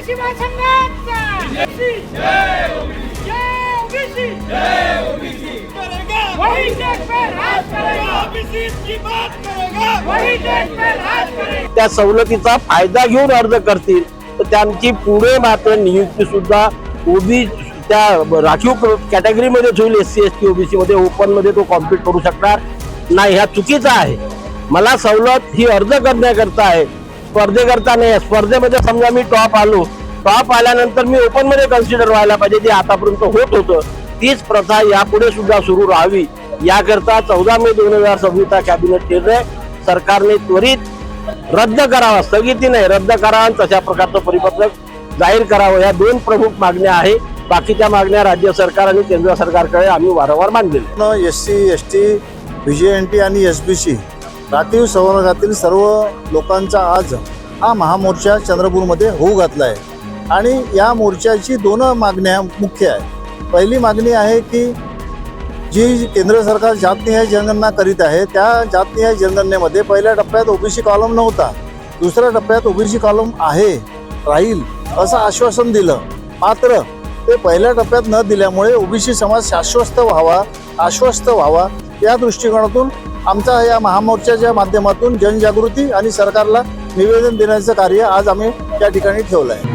OBC महासंघाचा वही देश पे राज करेगा, ओबीसी की बात करेगा, वही देश पे राज करेगा। त्या सवलतीचा फायदा घेऊन अर्ज करतील तर त्यांची पुढे मात्र नियुक्ती सुद्धा ओबी त्या राखीव कॅटेगरीमध्ये होईल। SC ST OBC मध्ये ओपन मध्ये तो कॉम्पीट करू शकणार नाही, ह्या चुकीचा आहे। मला सवलत ही अर्ज करण्याकरता आहे, स्पर्धेकरता नाही। स्पर्धेमध्ये समजा मी टॉप आल्यानंतर मी ओपन मध्ये कन्सिडर व्हायला पाहिजे, ते आतापर्यंत होत होतं। तीच प्रथा यापुढे सुद्धा सुरू राहावी याकरता 14 मे 2026 कॅबिनेट निर्णय सरकारने त्वरित रद्द करावा, स्थगिती नाही रद्द करावा आणि तशा प्रकारचं परिपत्रक जाहीर करावं। या दोन प्रमुख मागण्या आहेत। बाकीच्या मागण्या राज्य सरकार आणि केंद्र सरकारकडे आम्ही वारंवार मांडलेल्या। SC ST VJNT आणि SBC राखीव संवर्गातील सर्व लोकांचा आज हा महामोर्चा चंद्रपूरमध्ये होऊ घातला आहे आणि या मोर्चाची दोन मागण्या मुख्य आहे। पहिली मागणी आहे की जी केंद्र सरकार जातनिहाय जनगणना करीत आहे त्या जातनिहाय जनगणनेमध्ये पहिल्या टप्प्यात OBC कॉलम नव्हता, दुसऱ्या टप्प्यात OBC कॉलम राहील असं आश्वासन दिलं। मात्र ते पहिल्या टप्प्यात न दिल्यामुळे OBC समाज आश्वस्त व्हावा या दृष्टिकोनातून आमचा या महामोर्चाच्या माध्यमातून जनजागृती आणि सरकारला निवेदन देण्याचं कार्य आज आम्ही या ठिकाणी ठेवलं आहे।